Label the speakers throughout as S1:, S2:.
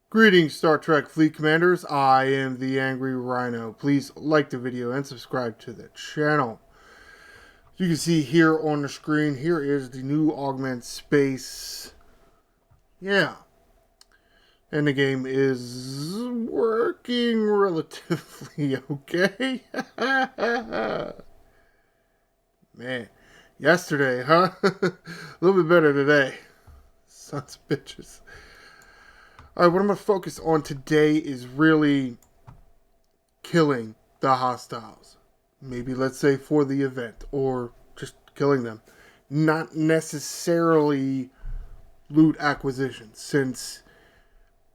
S1: Greetings, Star Trek Fleet Commanders. I am the Angry Rhino. Please like the video and subscribe to the channel. As you can see here on the screen, here is the new Augment space. Yeah. And the game is working relatively okay. Man, yesterday, huh? A little bit better today. Sons of bitches. Alright, what I'm going to focus on today is really killing the hostiles. Maybe, let's say, for the event, or just killing them. Not necessarily loot acquisition, since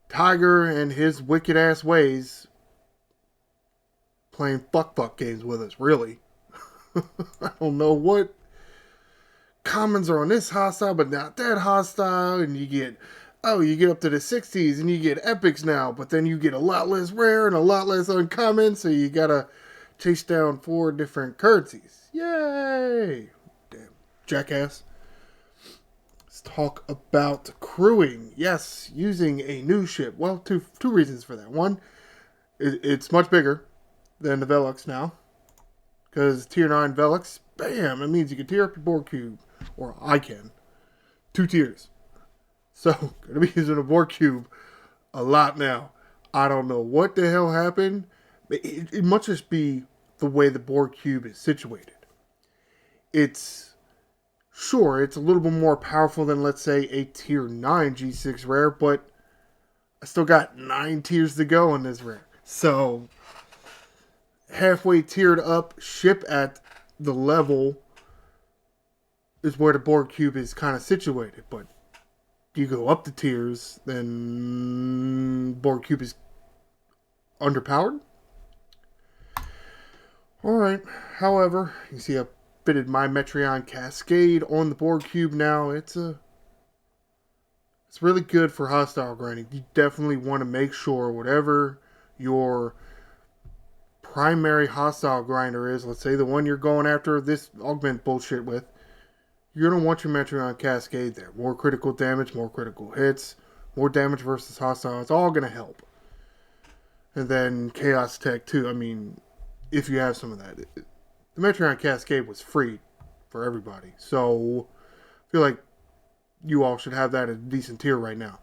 S1: Tiger and his wicked ass ways playing fuck games with us, really. I don't know what commons are on this hostile, but not that hostile, and you get up to the 60s and you get epics now, but then you get a lot less rare and a lot less uncommon, so you gotta chase down 4 different currencies. Yay! Damn jackass. Let's talk about crewing. Yes, using a new ship. Well, two reasons for that. One, it's much bigger than the Velux now, because tier 9 Velux, bam, it means you can tier up your Borg cube, or I can. 2 tiers. So, going to be using a Borg cube a lot now. I don't know what the hell happened. It must just be the way the Borg cube is situated. It's a little bit more powerful than, let's say, a tier 9 G6 rare, but I still got 9 tiers to go in this rare. So, halfway tiered up ship at the level is where the Borg cube is kind of situated, but you go up the tiers, then Borg cube is underpowered. Alright, however, you see I fitted my Metreon Cascade on the Borg cube now. It's really good for hostile grinding. You definitely want to make sure whatever your primary hostile grinder is, let's say the one you're going after this augment bullshit with, you're going to want your Metreon Cascade there. More critical damage, more critical hits, more damage versus hostile. It's all going to help. And then Chaos Tech too. I mean, if you have some of that. The Metreon Cascade was free for everybody. So, I feel like you all should have that at a decent tier right now.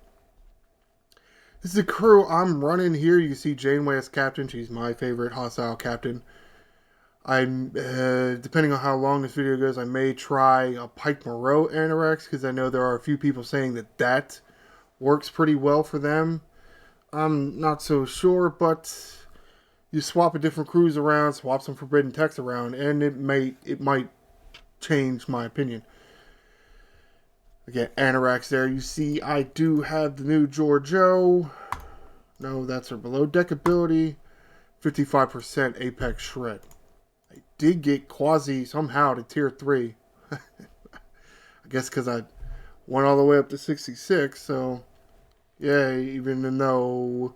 S1: This is the crew I'm running here. You see Janeway as captain. She's my favorite hostile captain. I'm depending on how long this video goes, I may try a Pike Moreau Anorex, because I know there are a few people saying that works pretty well for them. I'm not so sure, but you swap a different crews around, swap some forbidden text around, and it might change my opinion. Again, Anorex there. You see I do have the new Giorgio. No, that's her below deck ability. 55% Apex Shred. I did get Quasi somehow to tier 3. I guess because I went all the way up to 66, so yeah, even though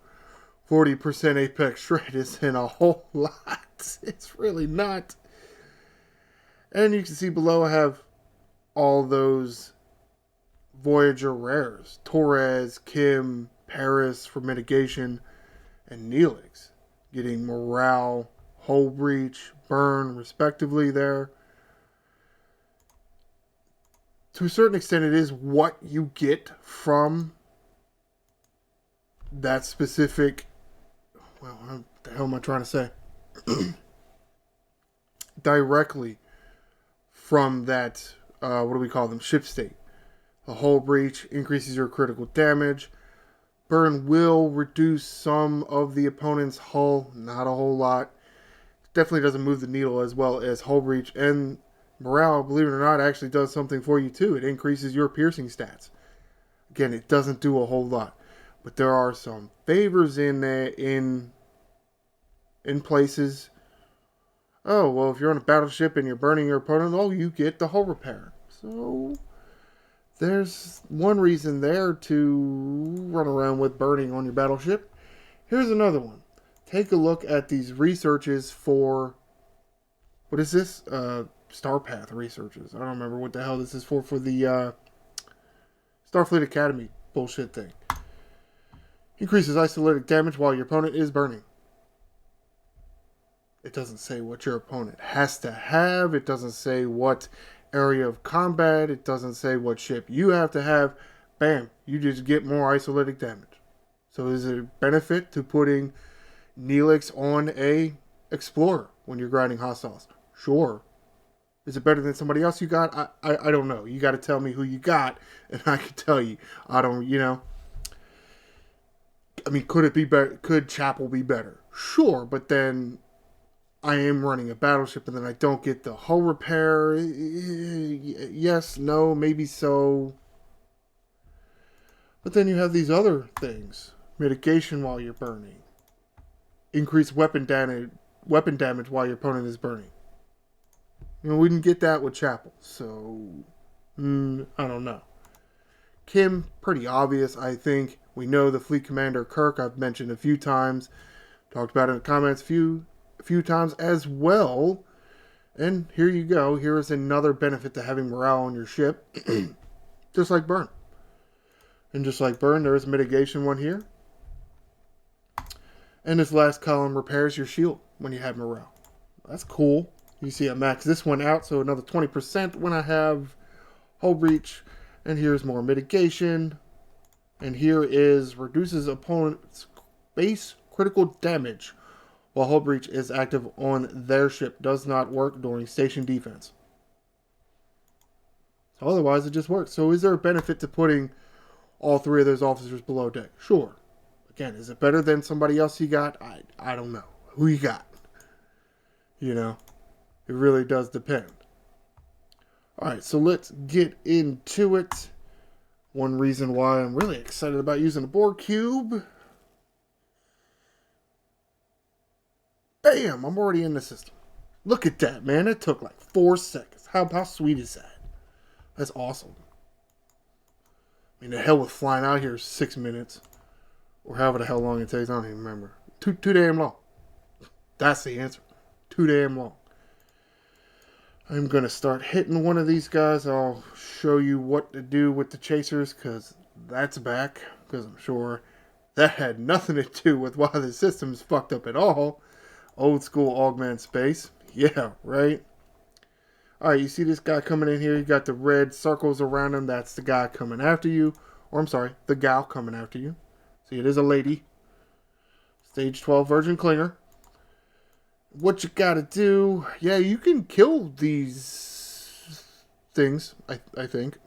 S1: 40% Apex Shred isn't a whole lot, it's really not. And you can see below I have all those Voyager rares. Torres, Kim, Paris for mitigation, and Neelix getting morale, hull breach, burn, respectively there. To a certain extent, it is what you get from that specific... Well, what the hell am I trying to say? Directly from that, what do we call them? Ship state. A hull breach increases your critical damage. Burn will reduce some of the opponent's hull, not a whole lot. Definitely doesn't move the needle as well as hull breach, and morale, believe it or not, actually does something for you too. It increases your piercing stats. Again, it doesn't do a whole lot, but there are some favors in there in places. Oh, well, if you're on a battleship and you're burning your opponent, oh, you get the hull repair. So there's one reason there to run around with burning on your battleship. Here's another one. Take a look at these researches for, what is this? Starpath researches. I don't remember what the hell this is for the Starfleet Academy bullshit thing. Increases isolytic damage while your opponent is burning. It doesn't say what your opponent has to have. It doesn't say what area of combat. It doesn't say what ship you have to have. Bam, you just get more isolytic damage. So is it a benefit to putting Neelix on a Explorer when you're grinding hostiles? Sure. Is it better than somebody else you got? I don't know. You got to tell me who you got, and I can tell you. I don't, I mean, could it be better? Could Chapel be better? Sure, but then I am running a battleship, and then I don't get the hull repair. Yes, no, maybe so. But then you have these other things. Mitigation while you're burning. Increased weapon damage while your opponent is burning. We didn't get that with Chapel, so I don't know. Kim, pretty obvious, I think. We know the Fleet Commander Kirk, I've mentioned a few times. Talked about it in the comments a few times as well. And here you go. Here is another benefit to having morale on your ship. Just like Burn. And just like Burn, there is a mitigation one here. And this last column repairs your shield when you have morale. That's cool. You see I max this one out, so another 20% when I have hull breach. And here's more mitigation. And here is reduces opponent's base critical damage while hull breach is active on their ship. Does not work during station defense. So otherwise, it just works. So is there a benefit to putting all three of those officers below deck? Sure. Again, is it better than somebody else you got? I don't know. Who you got? It really does depend. Alright, so let's get into it. One reason why I'm really excited about using a Borg Cube. Bam! I'm already in the system. Look at that, man. It took like 4 seconds. How sweet is that? That's awesome. I mean, the hell with flying out here 6 minutes. Or however the hell long it takes. I don't even remember. Too damn long. That's the answer. Too damn long. I'm going to start hitting one of these guys. I'll show you what to do with the chasers, because that's back. Because I'm sure that had nothing to do with why the system's fucked up at all. Old school Augment space. Yeah, right? Alright, you see this guy coming in here? You got the red circles around him. That's the guy coming after you. Or, I'm sorry, the gal coming after you. See, it is a lady. Stage 12 Virgin Clinger. What you gotta do... Yeah, you can kill these things, I think.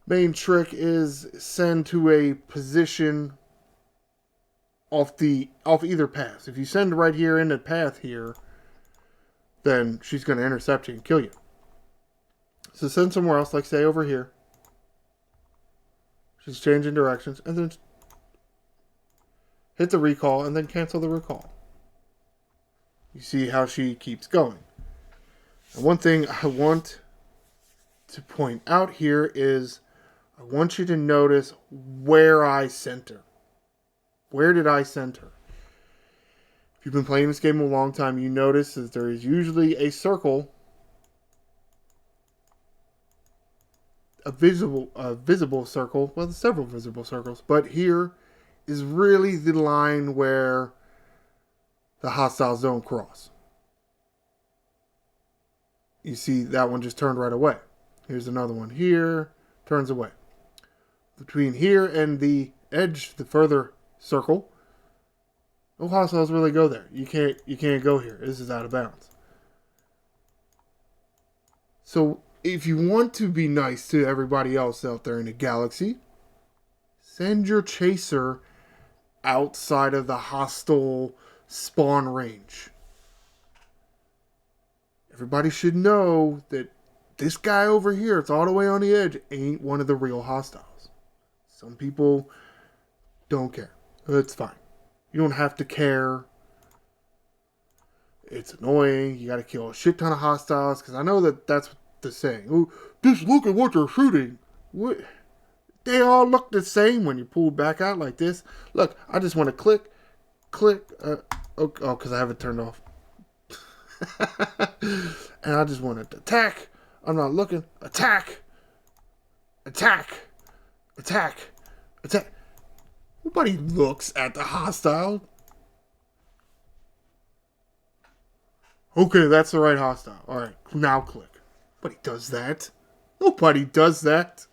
S1: Main trick is send to a position off either path. If you send right here in the path here, then she's going to intercept you and kill you. So send somewhere else, like say over here. She's changing directions, and then hit the recall, and then cancel the recall. You see how she keeps going. And one thing I want to point out here is I want you to notice where I sent her. Where did I send her? If you've been playing this game a long time, you notice that there is usually a circle, a visible circle, well, there's several visible circles, but here is really the line where the hostiles don't cross. You see that one just turned right away. Here's another one here, turns away. Between here and the edge, the further circle, no hostiles really go there. You can't go here. This is out of bounds. So if you want to be nice to everybody else out there in the galaxy, send your chaser outside of the hostile spawn range. Everybody should know that this guy over here, it's all the way on the edge, ain't one of the real hostiles. Some people don't care. It's fine. You don't have to care. It's annoying. You got to kill a shit ton of hostiles. Because I know that that's the saying. Oh, just look at what they're shooting. What? They all look the same when you pull back out like this. Look, I just want to click. Because I have it turned off. And I just want to attack. I'm not looking. Attack. Attack. Attack. Attack. Nobody looks at the hostile. Okay, that's the right hostile. Alright, now click. Nobody does that. Nobody does that.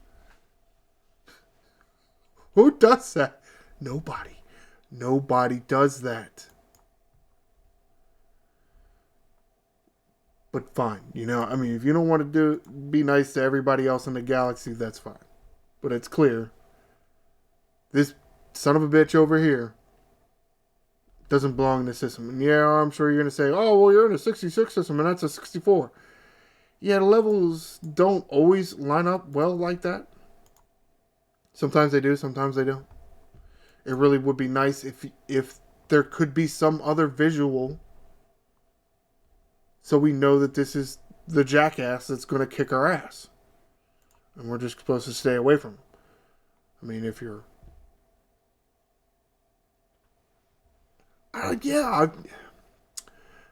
S1: Who does that? Nobody. Nobody does that. But fine, you know, I mean, if you don't want to be nice to everybody else in the galaxy, that's fine. But it's clear, this son of a bitch over here doesn't belong in the system. And yeah, I'm sure you're going to say, oh, well, you're in a 66 system, and that's a 64. Yeah, the levels don't always line up well like that. Sometimes they do, sometimes they don't. It really would be nice if there could be some other visual so we know that this is the jackass that's going to kick our ass. And we're just supposed to stay away from him. I mean, if you're...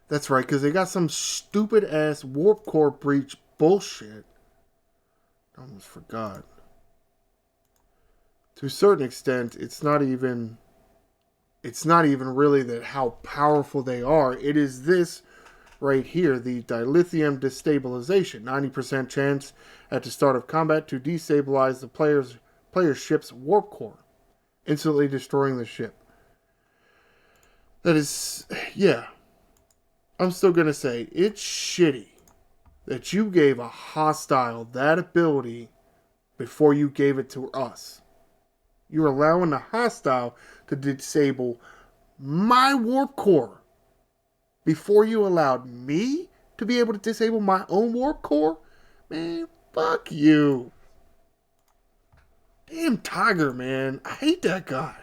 S1: that's right, because they got some stupid-ass warp core breach bullshit. I almost forgot. To a certain extent, it's not even really that how powerful they are. It is this right here, the Dilithium destabilization. 90% chance at the start of combat to destabilize the player's ship's warp core, instantly destroying the ship. That is, yeah. I'm still going to say, it's shitty that you gave a hostile that ability before you gave it to us. You're allowing the hostile to disable my warp core before you allowed me to be able to disable my own warp core? Man, fuck you. Damn Tiger, man. I hate that guy.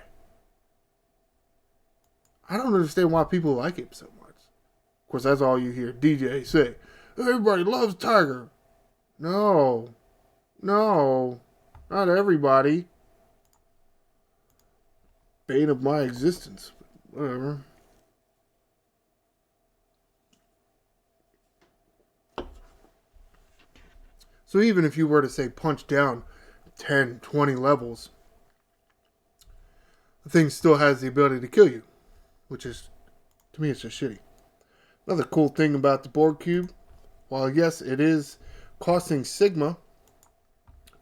S1: I don't understand why people like him so much. Of course, that's all you hear DJ say. Everybody loves Tiger. No. No. Not everybody. Bane of my existence. Whatever. So even if you were to say punch down 10, 20 levels, the thing still has the ability to kill you. Which is, to me, it's just shitty. Another cool thing about the Borg Cube, while yes, it is costing Sigma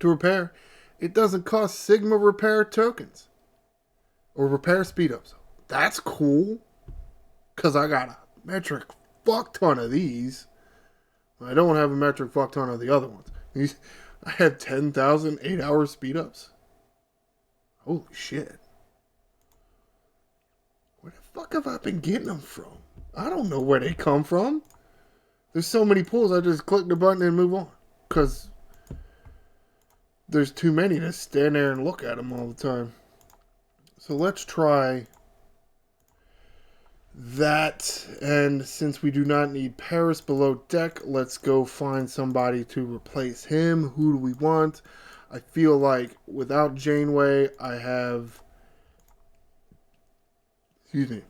S1: to repair, it doesn't cost Sigma repair tokens. Or repair speed-ups. That's cool. Because I got a metric fuck ton of these. I don't have a metric fuck ton of the other ones. I had 10,000 8-hour speed-ups. Holy shit. Where the fuck have I been getting them from? I don't know where they come from. There's so many pulls, I just click the button and move on. Because there's too many to stand there and look at them all the time. So let's try that. And since we do not need Paris below deck, let's go find somebody to replace him. Who do we want? I feel like without Janeway, I have... excuse me.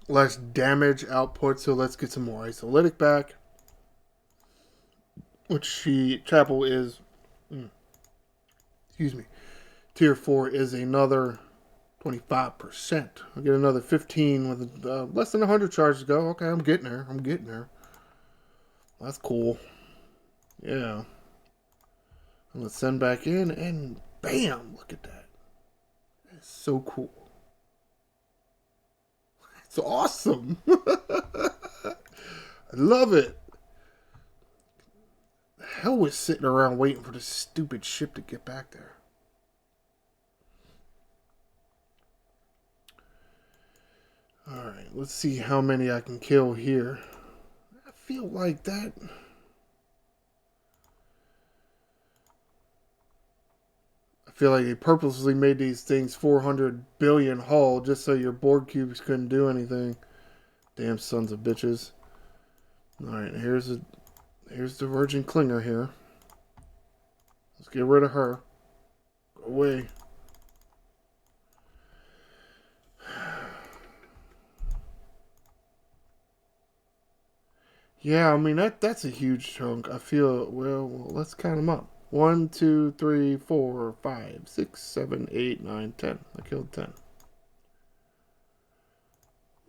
S1: Less damage output, so let's get some more isolytic back. Which Chapel is... excuse me. Tier 4 is another 25%. I'll get another 15 with less than 100 charges to go. Okay, I'm getting there. I'm getting there. That's cool. Yeah. And let's send back in, and bam! Look at that. That's so cool. It's awesome. I love it. The hell was sitting around waiting for this stupid ship to get back there. Alright, let's see how many I can kill here. I feel like that... I feel like they purposely made these things 400 billion hull just so your Borg cubes couldn't do anything. Damn sons of bitches. Alright, here's the Virgin Klinger here. Let's get rid of her. Go away. Yeah, I mean, that's a huge chunk. I feel, well, let's count them up. 1, 2, 3, 4, 5, 6, 7, 8, 9, 10. I killed 10.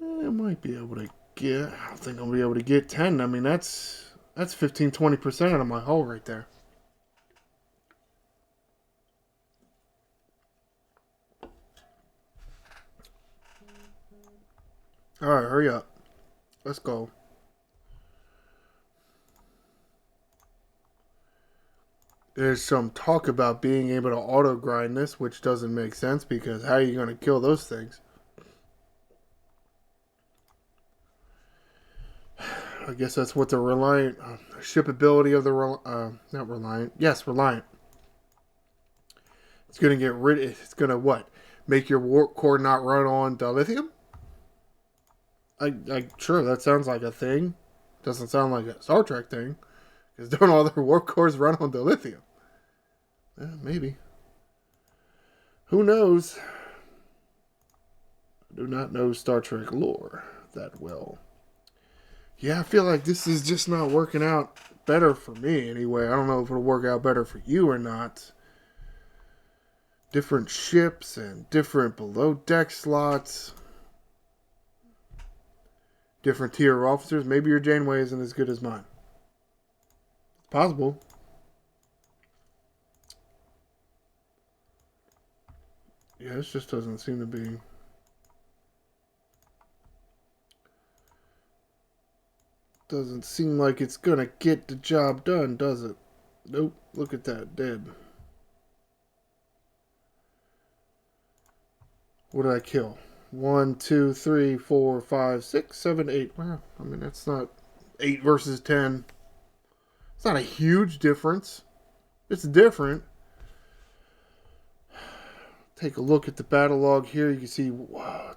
S1: I might be able to get... I don't think I'll be able to get 10. I mean, that's 15, 20% out of my hull right there. Alright, hurry up. Let's go. There's some talk about being able to auto grind this, which doesn't make sense because how are you going to kill those things? I guess that's what the Reliant shipability of the not Reliant. Yes, Reliant. It's going to get rid. It's going to what? Make your warp core not run on Dilithium? I sure that sounds like a thing. Doesn't sound like a Star Trek thing. Because don't all their warp cores run on Dilithium? Maybe. Who knows? I do not know Star Trek lore that well. Yeah, I feel like this is just not working out better for me anyway. I don't know if it'll work out better for you or not. Different ships and different below deck slots. Different tier of officers. Maybe your Janeway isn't as good as mine. It's possible. Yeah, this just doesn't seem to be... Doesn't seem like it's gonna get the job done, does it? Nope. Look at that. Dead. What did I kill? 1, 2, 3, 4, 5, 6, 7, 8. Well, I mean, that's not 8 versus 10. It's not a huge difference. It's different. Take a look at the battle log here. You can see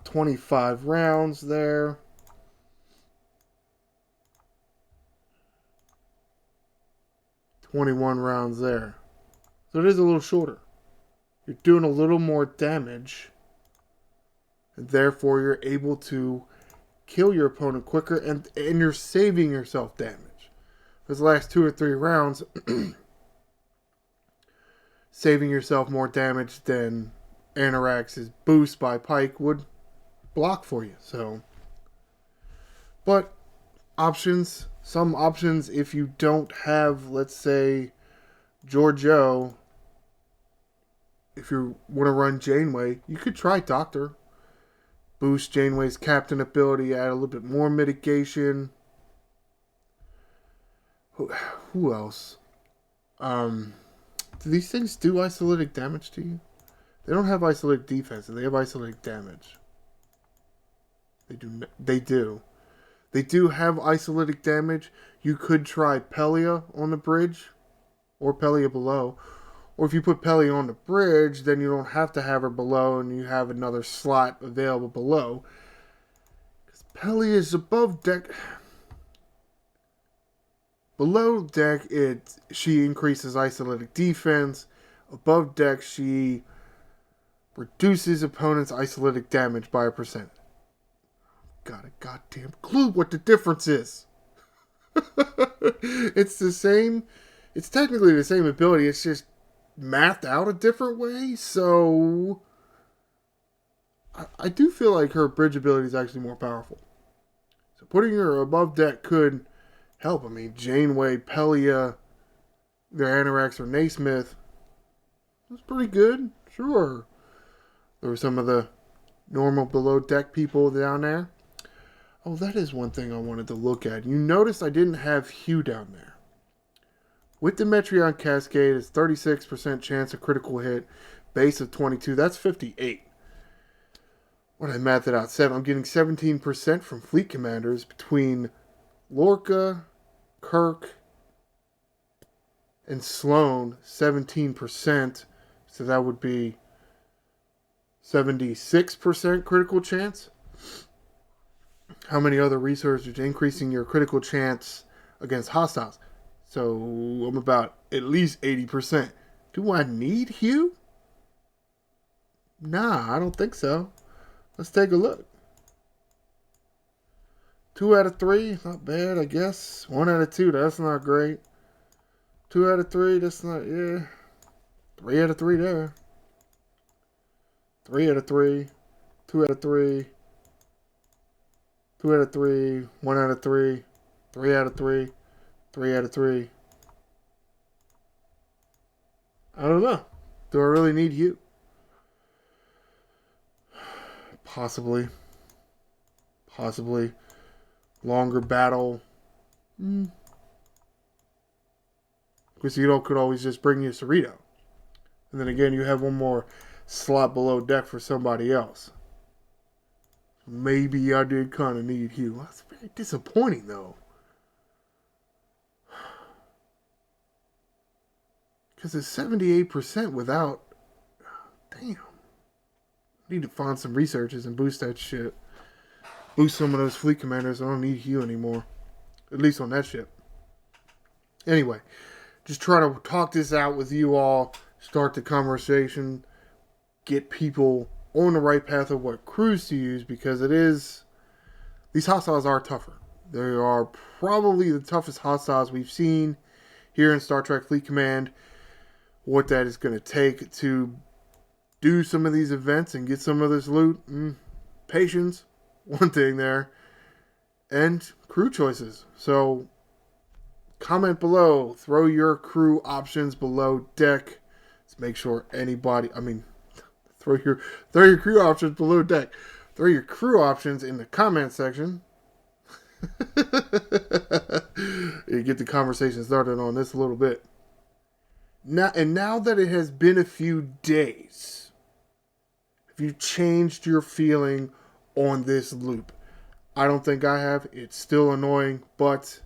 S1: 25 rounds there. .21 rounds there. So it is a little shorter. You're doing a little more damage. And therefore you're able to kill your opponent quicker and you're saving yourself damage. Those last 2 or 3 rounds, saving yourself more damage than Anorax's boost by Pike would block for you. So, but options, some options if you don't have, let's say, Giorgio, if you want to run Janeway, you could try Doctor. Boost Janeway's captain ability, add a little bit more mitigation. Who else? Do these things do isolitic damage to you? They don't have isolitic defense, they have isolitic damage. They do. They do. They do have isolitic damage. You could try Pelia on the bridge, or Pelia below. Or if you put Pelia on the bridge, then you don't have to have her below, and you have another slot available below. Because Pelia is above deck. Below deck, she increases isolitic defense. Above deck, she reduces opponent's isolitic damage by 1%. Got a goddamn clue what the difference is. It's the same. It's technically the same ability. It's just mathed out a different way. So I do feel like her bridge ability is actually more powerful. So putting her above deck could help. I mean, Janeway, Pelia, their Anorax or Naismith. That's pretty good. Sure. There were some of the normal below deck people down there. Oh, that is one thing I wanted to look at. You notice I didn't have Hugh down there. With the Metreon Cascade, it's 36% chance of critical hit. Base of 22. That's 58. When I math it out, I'm getting 17% from fleet commanders between Lorca, Kirk, and Sloan. 17%. So that would be 76% critical chance. How many other researchers increasing your critical chance against hostiles? So I'm about at least 80%. Do I need Hugh? Nah, I don't think so. Let's take a look. 2 out of 3, not bad, I guess. 1 out of 2, that's not great. 2 out of 3. That's not, yeah. 3 out of 3 there. 3 out of 3. 2 out of 3. 2 out of 3. 1 out of 3. 3 out of 3. 3 out of 3. I don't know. Do I really need you? Possibly. Possibly. Longer battle. Quesito could always just bring you Cerrito. And then again, you have one more slot below deck for somebody else. Maybe I did kind of need Hugh. That's very disappointing, though. Because it's 78% without... Damn. I need to find some researches and boost that shit. Boost some of those fleet commanders. I don't need Hugh anymore. At least on that ship. Anyway. Just try to talk this out with you all. Start the conversation. Get people on the right path of what crews to use. Because it is... These hostiles are tougher. They are probably the toughest hostiles we've seen here in Star Trek Fleet Command. What that is going to take to do some of these events and get some of this loot. Patience. One thing there. And crew choices. So... Comment below. Throw your crew options below deck. Let's make sure anybody... throw your crew options below deck. Throw your crew options in the comment section. You get the conversation started on this a little bit. Now that it has been a few days, have you changed your feeling on this loop? I don't think I have. It's still annoying, but...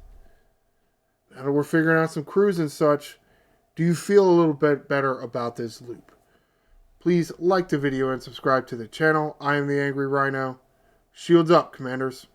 S1: Now that we're figuring out some crews and such, do you feel a little bit better about this loop? Please like the video and subscribe to the channel. I am the Angry Rhino. Shields up, Commanders.